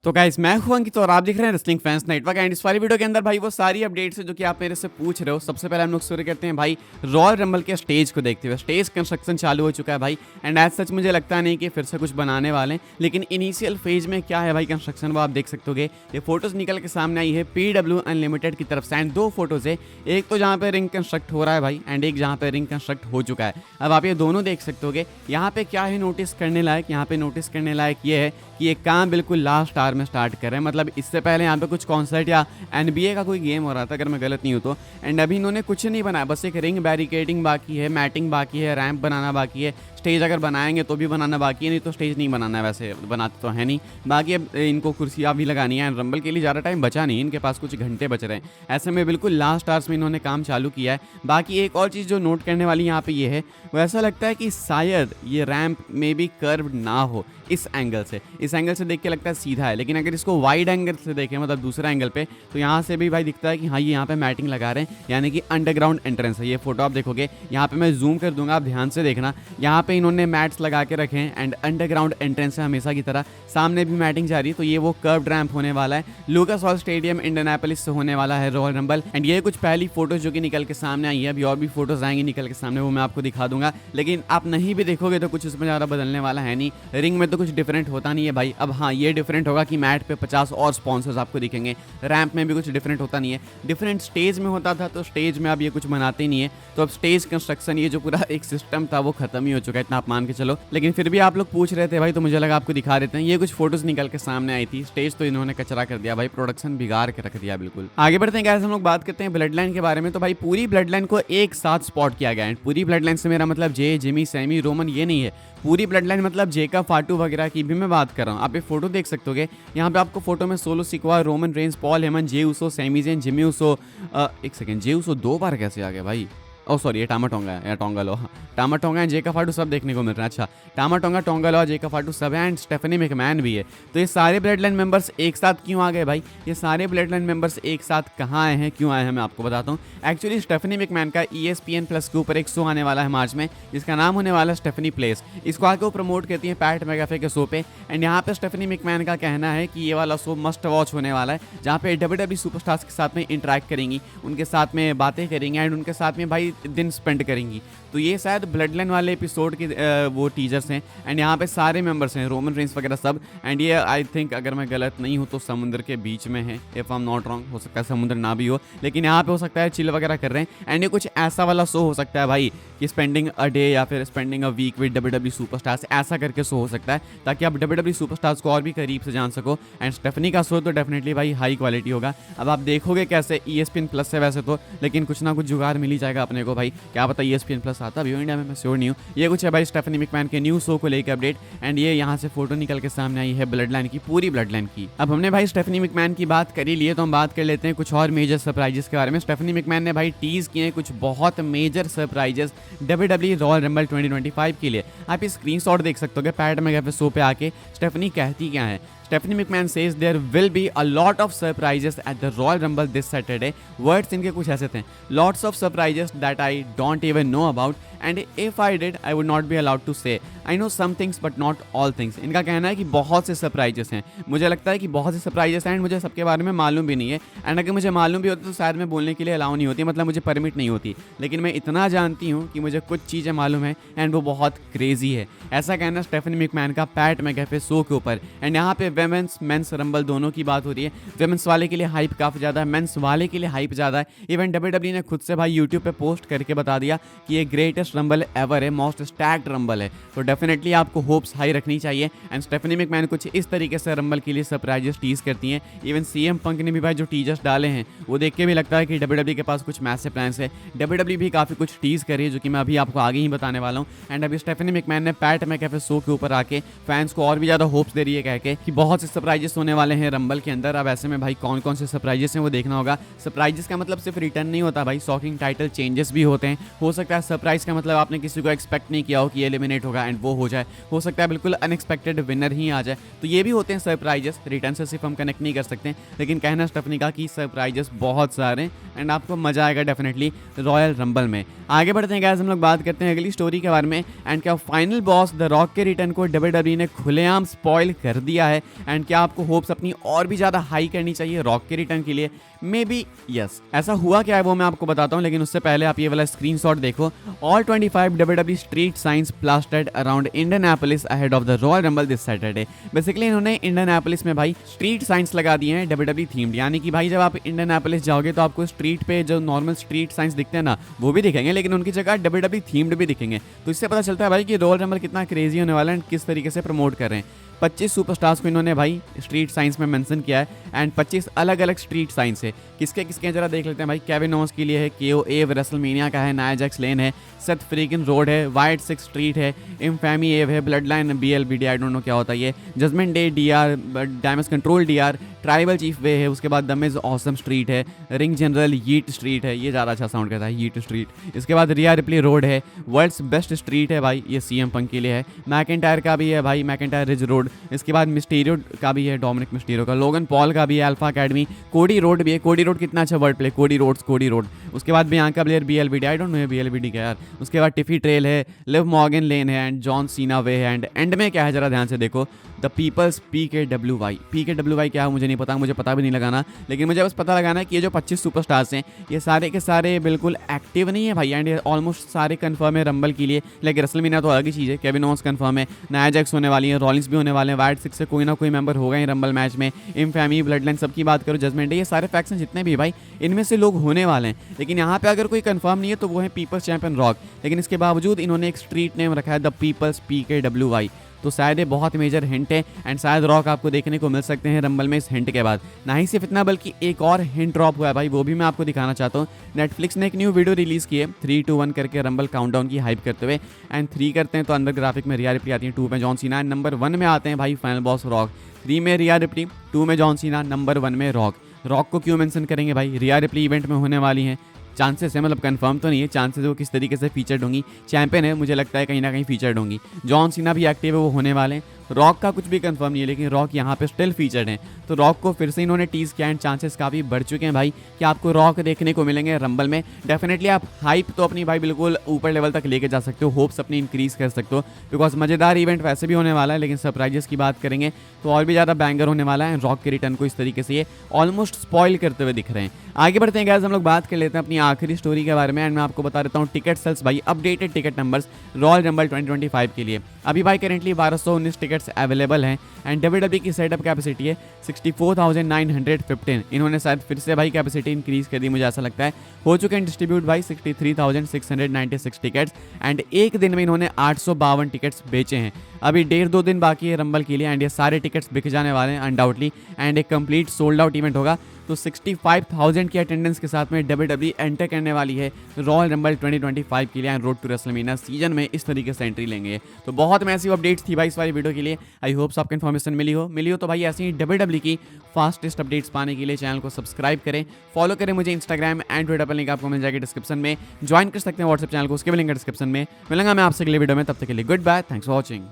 तो गाइस मैं हूं अंकित और आप देख रहे हैं रेसलिंग फैंस नेटवर्क एंड इस वाली वीडियो के अंदर भाई वो सारी अपडेट्स है जो कि आप मेरे से पूछ रहे हो। सबसे पहले हम लोग शुरू करते हैं भाई रॉयल रंबल के स्टेज को देखते हुए। स्टेज कंस्ट्रक्शन चालू हो चुका है भाई एंड एज सच मुझे लगता नहीं कि फिर से कुछ बनाने वाले हैं, लेकिन इनिशियल फेज में क्या है भाई कंस्ट्रक्शन वो आप देख सकते होगे। ये फोटोज निकल के सामने आई है PW अनलिमिटेड की तरफ से एंड दो फोटोज है, एक तो जहाँ पे रिंग कंस्ट्रक्ट हो रहा है भाई एंड एक जहाँ पे रिंग कंस्ट्रक्ट हो चुका है। अब आप ये दोनों देख सकते होगे। यहाँ पे क्या है नोटिस करने लायक, यहाँ पे नोटिस करने लायक ये है कि ये काम बिल्कुल लास्ट आवर में स्टार्ट कर रहे हैं। मतलब इससे पहले यहाँ पे कुछ कॉन्सर्ट या NBA का कोई गेम हो रहा था अगर मैं गलत नहीं हूँ तो। एंड अभी इन्होंने कुछ नहीं बनाया, बस एक रिंग बैरिकेडिंग बाकी है, मैटिंग बाकी है, रैंप बनाना बाकी है। स्टेज अगर बनाएंगे तो भी बनाना बाकी है, नहीं तो स्टेज नहीं बनाना है, वैसे बनाते तो है नहीं। बाकी अब इनको कुर्सियाँ भी लगानी है एंड रंबल के लिए ज़्यादा टाइम बचा नहीं, इनके पास कुछ घंटे बच रहे हैं। ऐसे में बिल्कुल लास्ट आवर्स में इन्होंने काम चालू किया है। बाकी एक और चीज़ जो नोट करने वाली यहाँ पे ये है, वो ऐसा लगता है कि शायद ये रैंप में भी कर्व ना हो इस एंगल से। इस एंगल से देख के लगता है सीधा है, लेकिन अगर इसको वाइड एंगल से देखें, मतलब दूसरा एंगल पे, तो यहाँ से भी भाई दिखता है कि हाँ ये यहाँ पे मैटिंग लगा रहे हैं, यानी कि अंडरग्राउंड एंट्रेंस है। ये फोटो आप देखोगे, यहाँ पे मैं जूम कर दूंगा, आप ध्यान से देखना। यहाँ पे इन्होंने मैट्स लगा के रखे हैं एंड अंडरग्राउंड एंट्रेंस है हमेशा की तरह। सामने भी मैटिंग जा रही है, तो ये वो कर्व्ड रैंप होने वाला है। लुकास ऑयल स्टेडियम इंडियानापोलिस से होने वाला है रॉयल रंबल। एंड ये कुछ पहली फोटोज जो कि निकल के सामने आई है, अभी और भी फोटोज आएंगी निकल के सामने, वो मैं आपको दिखा दूंगा। लेकिन आप नहीं भी देखोगे तो कुछ उसमें ज़्यादा बदलने वाला है नहीं। रिंग में तो कुछ डिफरेंट होता नहीं है भाई। अब हाँ ये डिफरेंट होगा कि मैट पे 50 और स्पॉन्सर्स आपको दिखेंगे। रैंप में भी कुछ डिफरेंट होता नहीं है, डिफरेंट स्टेज में होता था, तो स्टेज में अब ये कुछ बनाते ही नहीं है। तो अब स्टेज कंस्ट्रक्शन ये जो पूरा एक सिस्टम था वो खत्म ही हो चुका है, इतना आप मान के चलो। लेकिन फिर भी आप लोग पूछ रहे थे भाई, तो मुझे लगा आपको दिखा देते हैं। ये कुछ फोटोज निकल के सामने आई थी। स्टेज तो इन्होंने कचरा कर दिया भाई, प्रोडक्शन बिगाड़ के रख दिया बिल्कुल। आगे बढ़ते हैं गाइस, हम लोग बात करते हैं ब्लड लाइन के बारे में। तो भाई पूरी ब्लड लाइन को एक साथ स्पॉट किया गया है। पूरी ब्लड लाइन से मेरा मतलब जे, जिमी, सैमी, रोमन ये नहीं है। पूरी ब्लड लाइन मतलब जेका, फाटू वगैरह की भी मैं बात कर रहा हूँ। आप ये फोटो देख सकते होगे, यहाँ पे आपको फोटो में Solo Sikoa, Roman Reigns, Paul Heyman, Jey Uso, Sami Zayn, Jimmy Uso. एक सेकंड, जे उसो 2 बार कैसे आ गया भाई? ओ सॉरी, ये टामा टोंगा है या टोंगा लो, टामा टोंगा है, जेका फाटू सब देखने को मिल रहा है। अच्छा, टामा टोंगा, टोंगा लो, जेका फाटू सब है एंड स्टेफनी मैकमैन भी है। तो ये सारे ब्लड लाइन मेंबर्स एक साथ क्यों आ गए भाई? ये सारे ब्लड लाइन मेंबर्स एक साथ कहाँ आए हैं, क्यों आए हैं, मैं आपको बताता हूँ। एक्चुअली स्टेफनी मैकमैन का ESPN+ के ऊपर एक शो आने वाला है मार्च में, जिसका नाम होने वाला है स्टेफनी प्लेस। इसको आके वो प्रमोट करती है पैट मैकाफे के शो पे। एंड यहाँ पे स्टेफनी मैकमैन का कहना है कि ये वाला शो मस्ट वॉच होने वाला है, जहाँ पे WWE सुपरस्टार्स के साथ में इंटरेक्ट करेंगी, उनके साथ में बातें करेंगी एंड उनके साथ में भाई दिन स्पेंड करेंगी। तो ये शायद ब्लड लाइन वाले एपिसोड के वो टीजर्स हैं एंड यहाँ पे सारे मेंबर्स हैं, रोमन रेंस वगैरह सब। एंड ये आई थिंक अगर मैं गलत नहीं हूँ तो समुद्र के बीच में है, if I am not wrong. हो सकता है समुद्र ना भी हो, लेकिन यहाँ पे हो सकता है चिल वगैरह कर रहे हैं। एंड ये कुछ ऐसा वाला शो हो सकता है भाई कि स्पेंडिंग अ डे या फिर spending a week with WWE superstars, ऐसा करके शो हो सकता है, ताकि आप WWE सुपरस्टार्स को और भी करीब से जान सको। एंड स्टेफनी का शो तो डेफिनेटली भाई हाई क्वालिटी होगा। अब आप देखोगे कैसे, ESPN+ है वैसे तो, लेकिन कुछ ना कुछ जुगाड़ मिल ही जाएगा अपने को भाई। क्या पता ESPN+ आता भी हो इंडिया में, मैं श्योर नहीं हूँ। ये कुछ है भाई स्टेफनी मैकमैन के न्यू शो को लेकर अपडेट। एंड ये यहाँ से फोटो निकल के सामने आई है ब्लड लाइन की, पूरी ब्लड लाइन की। अब हमने भाई स्टेफनी मैकमैन की बात करी लिए, तो हम बात कर लेते हैं कुछ और मेजर सरप्राइजेस के बारे में। स्टेफनी मैकमैन ने भाई टीज किए कुछ बहुत major surprises WWE royal rumble 2025 के लिए। आप ये स्क्रीनशॉट देख सकते हो, पैट मैकाफे शो पे आके स्टेफनी कहती क्या है। Stephanie McMahon says there will be a lot of surprises at the Royal Rumble this Saturday. Words इनके कुछ ऐसे थे, lots of surprises that I don't even know about and if I did I would not be allowed to say. I know some things but not all things. इनका कहना है कि बहुत से सरप्राइजेस हैं, मुझे लगता है कि बहुत से सरप्राइजेस हैं एंड मुझे सबके बारे में मालूम भी नहीं है। एंड अगर मुझे मालूम भी होती तो शायद मैं बोलने के लिए अलाउ नहीं होती, मतलब मुझे परमिट नहीं होती। लेकिन मैं इतना जानती हूँ कि मुझे कुछ चीज़ें मालूम है एंड वो बहुत क्रेजी है। ऐसा कहना स्टेफनी मैकमैन का पैट मैकाफे शो के ऊपर। एंड यहाँ पे वेमेंस मेंस रंबल दोनों की बात हो रही है। वेमेंस वाले के लिए हाइप काफ़ी ज़्यादा है, मेंस वाले के लिए हाइप ज़्यादा है। इवन WWE ने खुद से भाई यूट्यूब पे पोस्ट करके बता दिया कि ये ग्रेटेस्ट रंबल एवर है, मोस्ट स्टैक्ड रंबल है। तो डेफिनेटली आपको होप्स हाई रखनी चाहिए। एंड स्टेफनी मैकमैन कुछ इस तरीके से रंबल के लिए सरप्राइजेस टीज करती हैं। इवन CM पंक ने भी भाई जो टीजर्स डाले हैं वो देख के भी लगता है कि WWE के पास कुछ मैसिव प्लान्स है। WWE भी काफ़ी कुछ टीज करी है, जो कि मैं अभी आपको आगे ही बताने वाला हूँ। एंड अभी स्टेफनी मैकमैन ने पैट मैकाफे शो के ऊपर आके फैंस को और भी ज़्यादा होप्स दे रही है, कह के कि बहुत से सरप्राइजेस होने वाले हैं रंबल के अंदर। अब ऐसे में भाई कौन कौन से सरप्राइजेस हैं वो देखना होगा। सरप्राइजेस का मतलब सिर्फ रिटर्न नहीं होता भाई, शॉकिंग टाइटल चेंजेस भी होते हैं। हो सकता है सरप्राइज का मतलब आपने किसी को एक्सपेक्ट नहीं किया हो कि ये एलिमिनेट होगा एंड वो हो जाए, हो सकता है बिल्कुल अनएक्सपेक्टेड विनर ही आ जाए। तो ये भी होते हैं सरप्राइजेस, रिटर्न से सिर्फ हम कनेक्ट नहीं कर सकते, लेकिन कहना स्टफनी का कि सरप्राइजेस बहुत सारे एंड आपको मजा आएगा डेफिनेटली रॉयल रंबल में। आगे बढ़ते हैं गाइस, हम लोग बात करते हैं अगली स्टोरी के बारे में एंड क्या फाइनल बॉस द रॉक के रिटर्न को WWE ने खुलेआम स्पॉइल कर दिया है एंड क्या आपको होप्स अपनी और भी ज़्यादा हाई करनी चाहिए रॉक के रिटर्न के लिए? May be yes. ऐसा हुआ क्या है वो मैं आपको बताता हूँ, लेकिन उससे पहले आप ये वाला स्क्रीनशॉट देखो। All 25 WWE street science plastered around इंडियनापोलिस ahead of the royal rumble this Saturday. Basically इन्होंने इंडियनापोलिस में भाई स्ट्रीट साइंस लगा दिए हैं WWE थीम्ड, यानी कि भाई जब आप इंडियनापोलिस जाओगे तो आपको स्ट्रीट पे जो नॉर्मल स्ट्रीट साइंस दिखते हैं ना वो भी दिखेंगे, लेकिन उनकी जगह WWE थीम्ड भी दिखेंगे। तो इससे पता चलता है भाई कि रॉयल रंबल कितना क्रेजी होने वाला है एंड किस तरीके से प्रमोट कर रहे हैं। 25 सुपरस्टार्स को इन्होंने भाई स्ट्रीट साइंस में मेंशन किया है एंड 25 अलग अलग स्ट्रीट साइंस है। किसके किसके जरा देख लेते हैं भाई। केविन ओवंस के लिए है KO एव रेसलमेनिया का है, नाया जैक्स लेन है, सेथ फ्रीकिन रोड है, वाइट सिक्स स्ट्रीट है, इनफैमी एव है, blood line BLBD I don't know क्या होता है ये, Judgment Day DR, damage control DR, tribal chief way है, उसके बाद दमेज ऑसम स्ट्रीट है, रिंग जनरल यीट स्ट्रीट है, ये ज़्यादा अच्छा साउंड करता है यीट स्ट्रीट। इसके बाद रिया रिप्ली रोड है, वर्ल्ड्स बेस्ट स्ट्रीट है भाई, ये CM पंक के लिए है, मैकेंटायर का भी है भाई, मैकेंटायर रिज रोड। इसके बाद मिस्टीरियो का भी है, डोमिनिक मिस्टीरियो का, लोगन पॉल का भी है, अल्फा अकेडमी, कोडी रोड भी है, कोडी रोड कितना अच्छा वर्ड प्ले, कोडी रोड। उसके बाद Bianca Blair BLBD I don't no BLBD क्या यार। उसके बाद टिफी ट्रेल है, लिव मॉर्गन लेन है एंड जॉन सीना वे है एंड में क्या है जरा ध्यान से देखो, द पीपल्स PKWY क्या है मुझे नहीं पता, मुझे पता भी नहीं लगाना, लेकिन मुझे बस पता लगाना है कि ये जो 25 सुपरस्टार्स हैं ये सारे के सारे बिल्कुल एक्टिव नहीं है भाई एंड ये ऑलमोस्ट सारे कंफर्म है रंबल के लिए। लेकिन रेसलमेनिया तो अलग ही चीज़ है, केविन ओवंस कंफर्म है, नाया जैक्स होने वाली है, रॉलिंस भी होने वाले हैं, वाइट सिक्स से कोई ना कोई मेंबर होगा ही रंबल मैच में, इनफैमी, ब्लड लाइन, सबकी बात करो, जजमेंट है, ये सारे फैक्शन जितने भी भाई इनमें से लोग होने वाले हैं। लेकिन यहाँ पे अगर कोई कंफर्म नहीं है तो वो है पीपल्स चैंपियन रॉक, लेकिन इसके बावजूद इन्होंने एक स्ट्रीट नेम रखा है द पीपल्स PKWY। तो शायद ये बहुत मेजर हिंट है एंड शायद रॉक आपको देखने को मिल सकते हैं रंबल में इस हिंट के बाद। ना ही सिर्फ इतना बल्कि एक और हिंट ड्रॉप हुआ है भाई, वो भी मैं आपको दिखाना चाहता हूँ। नेटफ्लिक्स ने एक न्यू वीडियो रिलीज़ की है 3, 2, 1 करके रंबल काउंटडाउन की हाइप करते हुए एंड 3 करते हैं तो अंदर ग्राफिक में रिया रिप्ली आती है, 2 में जॉन सीना, नंबर 1 में आते हैं भाई फाइनल बॉस रॉक, 3 में रिया रिप्ली, 2 में जॉन सीना, नंबर 1 में रॉक। रॉक को क्यों मेंशन करेंगे भाई, रिया रिप्ली इवेंट में होने वाली हैं, चांसेस है, मतलब कंफर्म तो नहीं है, चांसेस वो किस तरीके से फीचर्ड होंगी, चैंपियन है, मुझे लगता है कहीं ना कहीं फीचर्ड होंगी। जॉन सीना भी एक्टिव है, वो होने वाले हैं। रॉक का कुछ भी कंफर्म नहीं है, लेकिन रॉक यहाँ पे स्टिल फीचर्ड हैं, तो रॉक को फिर से इन्होंने टीज किया एंड चांसेस काफ़ी बढ़ चुके हैं भाई कि आपको रॉक देखने को मिलेंगे रंबल में। डेफिनेटली आप हाइप तो अपनी भाई बिल्कुल ऊपर लेवल तक लेके जा सकते हो, होप्स अपनी इंक्रीज कर सकते हो, बिकॉज मज़ेदार इवेंट वैसे भी होने वाला है, लेकिन सरप्राइजेस की बात करेंगे तो और भी ज़्यादा बैंगर होने वाला है। रॉक के रिटर्न को इस तरीके से ये ऑलमोस्ट स्पॉइल करते हुए दिख रहे हैं। आगे बढ़ते हैं गाइस, हम लोग बात कर लेते हैं अपनी आखिरी स्टोरी के बारे में एंड मैं आपको बता देता हूँ टिकट सेल्स भाई, updated ticket numbers royal rumble 2025 के लिए। अभी भाई करेंटली 1219 टिकट्स अवेलेबल हैं एंड WWE की सेटअप कैपेसिटी है 64,915। इन्होंने शायद फिर से भाई कैपेसिटी इंक्रीज कर दी, मुझे ऐसा लगता है। हो चुके हैं डिस्ट्रीब्यूट भाई 63,696 टिकट्स एंड एक दिन में इन्होंने 852 टिकट्स बेचे हैं। अभी 1.5-2 दिन बाकी है रंबल के लिए एंड ये सारे टिकट्स बिक जाने वाले हैं अनडाउटली एंड एक कंप्लीट सोल्ड आउट इवेंट होगा। तो 65,000 की अटेंडेंस के साथ में WWE एंटर करने वाली है रॉयल रंबल 2025 के लिए and road to WrestleMania season में इस तरीके से एंट्री लेंगे। तो बहुत मैसिव अपडेट्स थी भाई इस वाली वीडियो के लिए। आई होप्स आपको इन्फॉर्मेशन मिली हो तो भाई ऐसी ही WWE की फास्टेस्ट अपडेट्स पाने के लिए चैनल को सब्सक्राइब करें, फॉलो करें मुझे इंस्टाग्राम एंड ट्विटर पर, लिंक आपको मिल जाएगी डिस्क्रिप्शन में। ज्वाइन कर सकते हैं व्हाट्सएप चैनल को, उसके भी लिंक डिस्क्रिप्शन में। मिलूंगा मैं आपसे अगले वीडियो में, तब तक के लिए goodbye, thanks for watching.